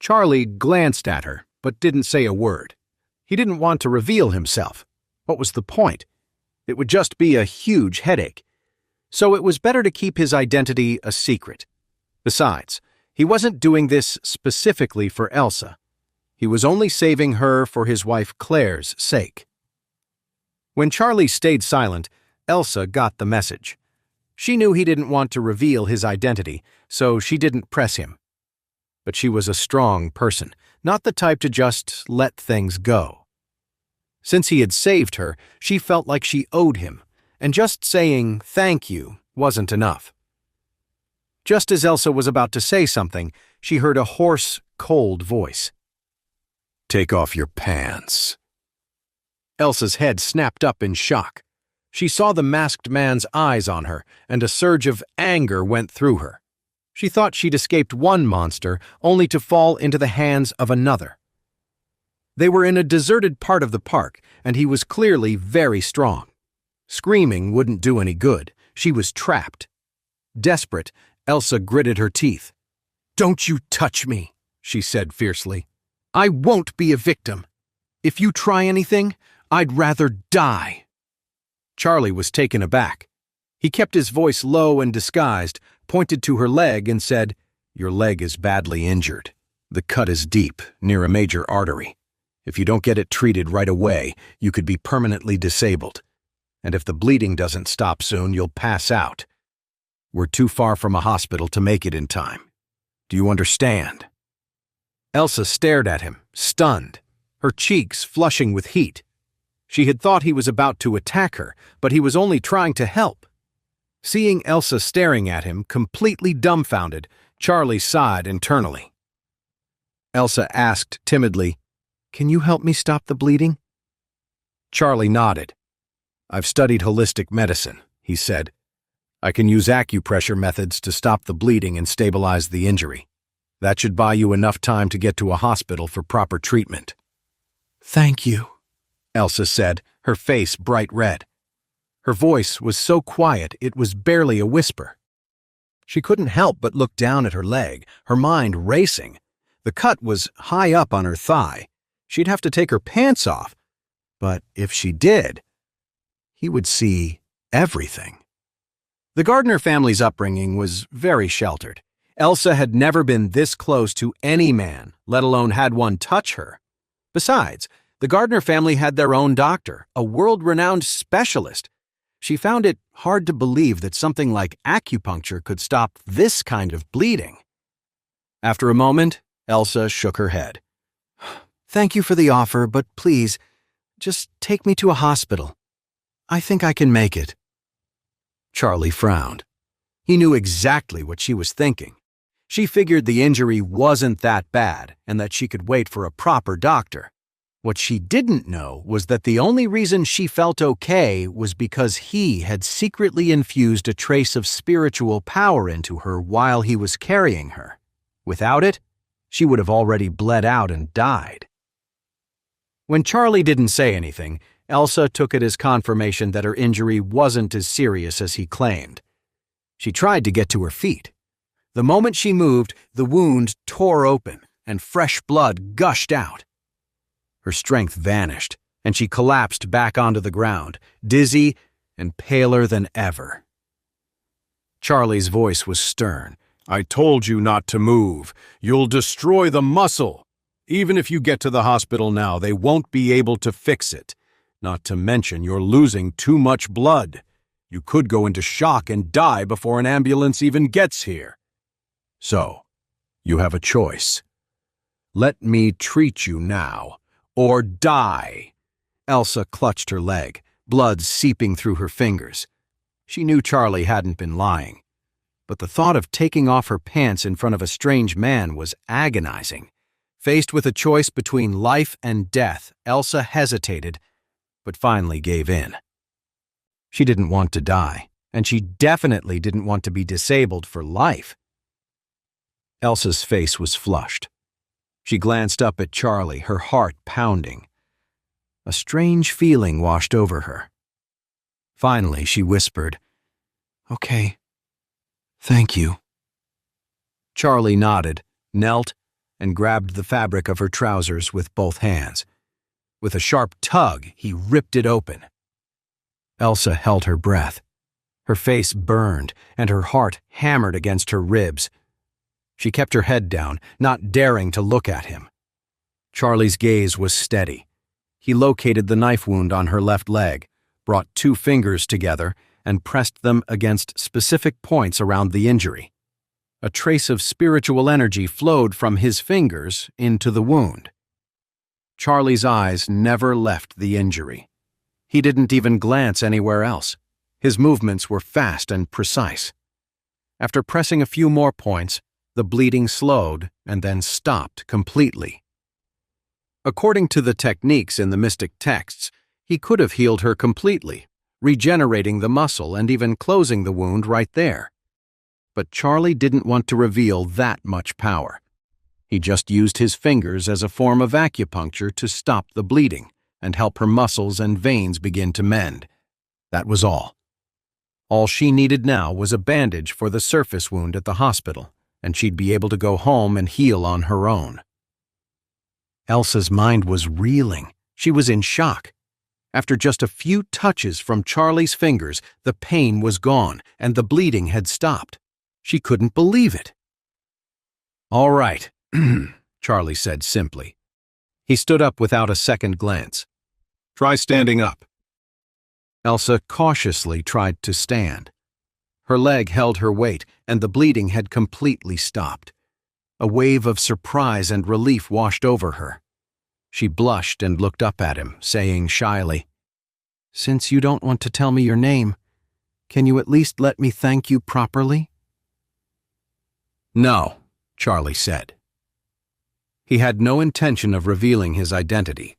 Charlie glanced at her, but didn't say a word. He didn't want to reveal himself. What was the point? It would just be a huge headache. So it was better to keep his identity a secret. Besides, he wasn't doing this specifically for Elsa. He was only saving her for his wife Claire's sake. When Charlie stayed silent, Elsa got the message. She knew he didn't want to reveal his identity, so she didn't press him. But she was a strong person, not the type to just let things go. Since he had saved her, she felt like she owed him, and just saying thank you wasn't enough. Just as Elsa was about to say something, she heard a hoarse, cold voice. "Take off your pants." Elsa's head snapped up in shock. She saw the masked man's eyes on her, and a surge of anger went through her. She thought she'd escaped one monster, only to fall into the hands of another. They were in a deserted part of the park, and he was clearly very strong. Screaming wouldn't do any good. She was trapped. Desperate, Elsa gritted her teeth. "Don't you touch me," she said fiercely. "I won't be a victim. If you try anything, I'd rather die." Charlie was taken aback. He kept his voice low and disguised, pointed to her leg and said, "Your leg is badly injured. The cut is deep, near a major artery. If you don't get it treated right away, you could be permanently disabled. And if the bleeding doesn't stop soon, you'll pass out. We're too far from a hospital to make it in time. Do you understand?" Elsa stared at him, stunned, her cheeks flushing with heat. She had thought he was about to attack her, but he was only trying to help. Seeing Elsa staring at him, completely dumbfounded, Charlie sighed internally. Elsa asked timidly, "Can you help me stop the bleeding?" Charlie nodded. "I've studied holistic medicine," he said. "I can use acupressure methods to stop the bleeding and stabilize the injury. That should buy you enough time to get to a hospital for proper treatment." "Thank you," Elsa said, her face bright red. Her voice was so quiet it was barely a whisper. She couldn't help but look down at her leg, her mind racing. The cut was high up on her thigh. She'd have to take her pants off. But if she did, he would see everything. The Gardner family's upbringing was very sheltered. Elsa had never been this close to any man, let alone had one touch her. Besides, the Gardner family had their own doctor, a world-renowned specialist. She found it hard to believe that something like acupuncture could stop this kind of bleeding. After a moment, Elsa shook her head. "Thank you for the offer, but please, just take me to a hospital. I think I can make it." Charlie frowned. He knew exactly what she was thinking. She figured the injury wasn't that bad and that she could wait for a proper doctor. What she didn't know was that the only reason she felt okay was because he had secretly infused a trace of spiritual power into her while he was carrying her. Without it, she would have already bled out and died. When Charlie didn't say anything, Elsa took it as confirmation that her injury wasn't as serious as he claimed. She tried to get to her feet. The moment she moved, the wound tore open and fresh blood gushed out. Her strength vanished, and she collapsed back onto the ground, dizzy and paler than ever. Charlie's voice was stern. "I told you not to move. You'll destroy the muscle. Even if you get to the hospital now, they won't be able to fix it. Not to mention you're losing too much blood. You could go into shock and die before an ambulance even gets here. So, you have a choice. Let me treat you now, or die." Elsa clutched her leg, blood seeping through her fingers. She knew Charlie hadn't been lying. But the thought of taking off her pants in front of a strange man was agonizing. Faced with a choice between life and death, Elsa hesitated, but finally gave in. She didn't want to die, and she definitely didn't want to be disabled for life. Elsa's face was flushed. She glanced up at Charlie, her heart pounding. A strange feeling washed over her. Finally, she whispered, "Okay, thank you." Charlie nodded, knelt, and grabbed the fabric of her trousers with both hands. With a sharp tug, he ripped it open. Elsa held her breath. Her face burned, and her heart hammered against her ribs. She kept her head down, not daring to look at him. Charlie's gaze was steady. He located the knife wound on her left leg, brought 2 fingers together, and pressed them against specific points around the injury. A trace of spiritual energy flowed from his fingers into the wound. Charlie's eyes never left the injury. He didn't even glance anywhere else. His movements were fast and precise. After pressing a few more points, the bleeding slowed and then stopped completely. According to the techniques in the mystic texts, he could have healed her completely, regenerating the muscle and even closing the wound right there. But Charlie didn't want to reveal that much power. He just used his fingers as a form of acupuncture to stop the bleeding and help her muscles and veins begin to mend. That was all. All she needed now was a bandage for the surface wound at the hospital, and she'd be able to go home and heal on her own. Elsa's mind was reeling. She was in shock. After just a few touches from Charlie's fingers, the pain was gone and the bleeding had stopped. She couldn't believe it. "All right," Charlie said simply. He stood up without a second glance. "Try standing up." Elsa cautiously tried to stand. Her leg held her weight, and the bleeding had completely stopped. A wave of surprise and relief washed over her. She blushed and looked up at him, saying shyly, "Since you don't want to tell me your name, can you at least let me thank you properly?" "No," Charlie said. He had no intention of revealing his identity.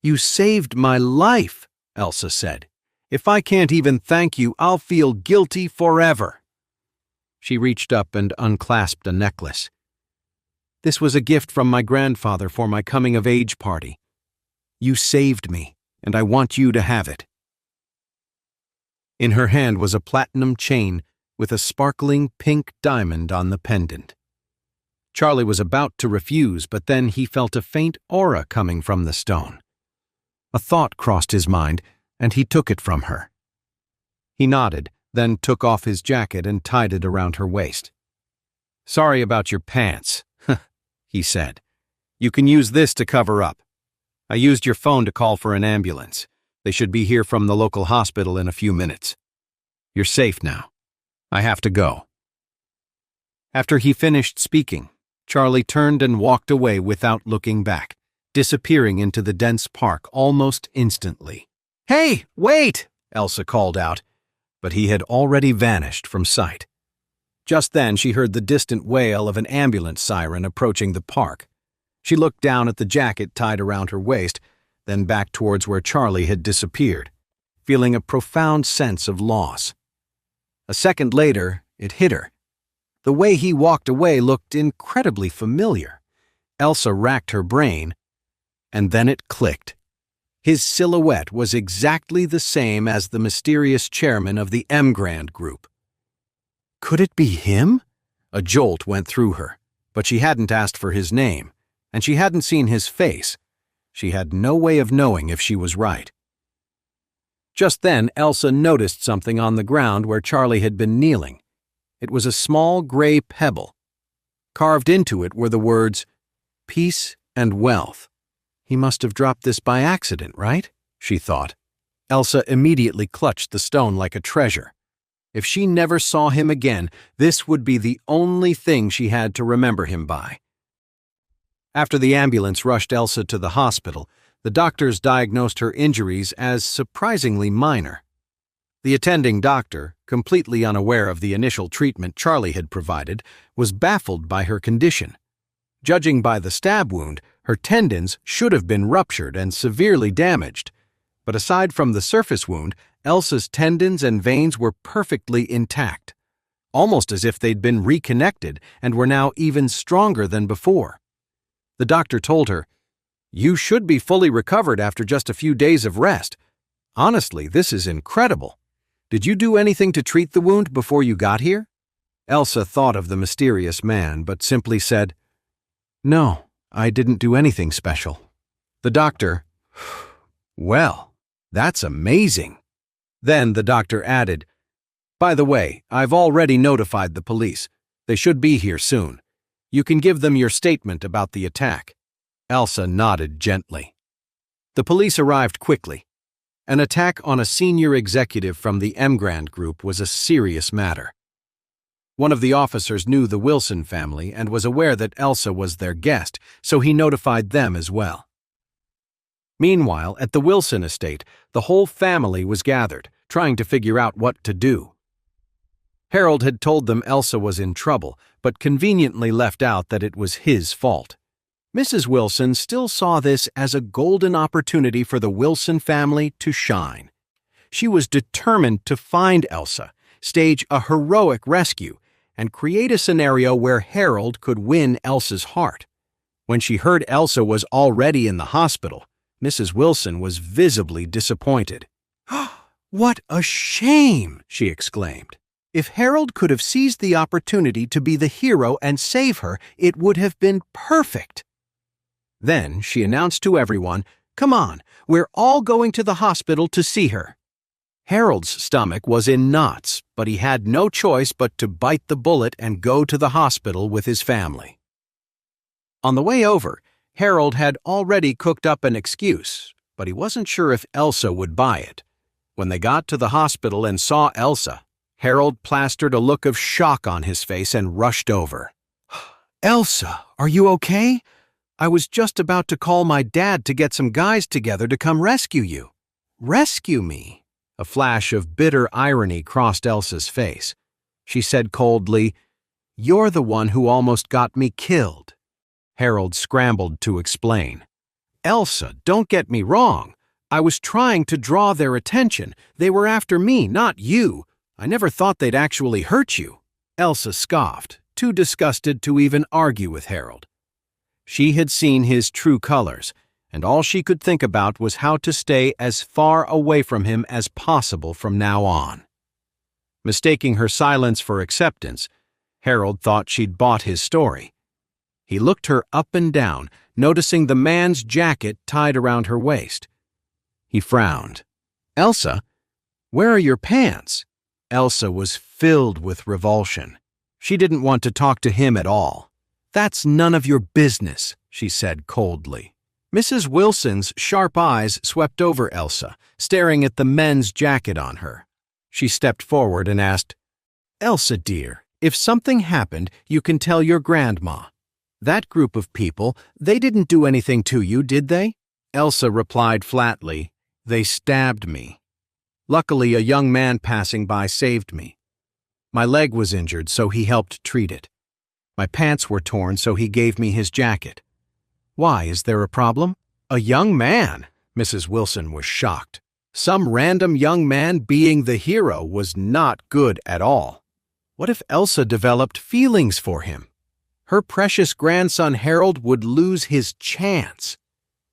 "You saved my life," Elsa said. "If I can't even thank you, I'll feel guilty forever." She reached up and unclasped a necklace. "This was a gift from my grandfather for my coming-of-age party. You saved me, and I want you to have it." In her hand was a platinum chain with a sparkling pink diamond on the pendant. Charlie was about to refuse, but then he felt a faint aura coming from the stone. A thought crossed his mind, and he took it from her. He nodded, then took off his jacket and tied it around her waist. "Sorry about your pants," he said. "You can use this to cover up. I used your phone to call for an ambulance. They should be here from the local hospital in a few minutes. You're safe now. I have to go." After he finished speaking, Charlie turned and walked away without looking back, disappearing into the dense park almost instantly. "Hey, wait!" Elsa called out, but he had already vanished from sight. Just then she heard the distant wail of an ambulance siren approaching the park. She looked down at the jacket tied around her waist, then back towards where Charlie had disappeared, feeling a profound sense of loss. A second later, it hit her. The way he walked away looked incredibly familiar. Elsa racked her brain, and then it clicked. His silhouette was exactly the same as the mysterious chairman of the M. Grand Group. Could it be him? A jolt went through her, but she hadn't asked for his name, and she hadn't seen his face. She had no way of knowing if she was right. Just then, Elsa noticed something on the ground where Charlie had been kneeling. It was a small gray pebble. Carved into it were the words, "Peace and Wealth." He must have dropped this by accident, right? She thought. Elsa immediately clutched the stone like a treasure. If she never saw him again, this would be the only thing she had to remember him by. After the ambulance rushed Elsa to the hospital, the doctors diagnosed her injuries as surprisingly minor. The attending doctor, completely unaware of the initial treatment Charlie had provided, was baffled by her condition. Judging by the stab wound, her tendons should have been ruptured and severely damaged. But aside from the surface wound, Elsa's tendons and veins were perfectly intact, almost as if they'd been reconnected and were now even stronger than before. The doctor told her, "You should be fully recovered after just a few days of rest. Honestly, this is incredible. Did you do anything to treat the wound before you got here?" Elsa thought of the mysterious man, but simply said, No, I didn't do anything special. The doctor, well, that's amazing. Then the doctor added, by the way, I've already notified the police. They should be here soon. You can give them your statement about the attack. Elsa nodded gently. The police arrived quickly. An attack on a senior executive from the Emgrand Group was a serious matter. One of the officers knew the Wilson family and was aware that Elsa was their guest, so he notified them as well. Meanwhile, at the Wilson estate, the whole family was gathered, trying to figure out what to do. Harold had told them Elsa was in trouble, but conveniently left out that it was his fault. Mrs. Wilson still saw this as a golden opportunity for the Wilson family to shine. She was determined to find Elsa, stage a heroic rescue, and create a scenario where Harold could win Elsa's heart. When she heard Elsa was already in the hospital, Mrs. Wilson was visibly disappointed. "What a shame!" she exclaimed. "If Harold could have seized the opportunity to be the hero and save her, it would have been perfect." Then she announced to everyone, "Come on, we're all going to the hospital to see her." Harold's stomach was in knots, but he had no choice but to bite the bullet and go to the hospital with his family. On the way over, Harold had already cooked up an excuse, but he wasn't sure if Elsa would buy it. When they got to the hospital and saw Elsa, Harold plastered a look of shock on his face and rushed over. "Elsa, are you okay? I was just about to call my dad to get some guys together to come rescue you." "Rescue me?" A flash of bitter irony crossed Elsa's face. She said coldly, "You're the one who almost got me killed." Harold scrambled to explain. "Elsa, don't get me wrong. I was trying to draw their attention. They were after me, not you. I never thought they'd actually hurt you." Elsa scoffed, too disgusted to even argue with Harold. She had seen his true colors, and all she could think about was how to stay as far away from him as possible from now on. Mistaking her silence for acceptance, Harold thought she'd bought his story. He looked her up and down, noticing the man's jacket tied around her waist. He frowned. "Elsa, where are your pants?" Elsa was filled with revulsion. She didn't want to talk to him at all. "That's none of your business," she said coldly. Mrs. Wilson's sharp eyes swept over Elsa, staring at the men's jacket on her. She stepped forward and asked, "Elsa, dear, if something happened, you can tell your grandma. That group of people, they didn't do anything to you, did they?" Elsa replied flatly, "They stabbed me. Luckily, a young man passing by saved me. My leg was injured, so he helped treat it. My pants were torn, so he gave me his jacket." "Why, is there a problem?" "A young man?" Mrs. Wilson was shocked. Some random young man being the hero was not good at all. What if Elsa developed feelings for him? Her precious grandson Harold would lose his chance.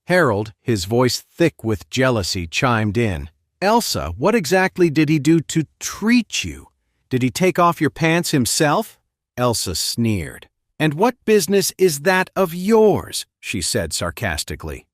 Harold, his voice thick with jealousy, chimed in. "Elsa, what exactly did he do to treat you? Did he take off your pants himself?" Elsa sneered. "And what business is that of yours?" she said sarcastically.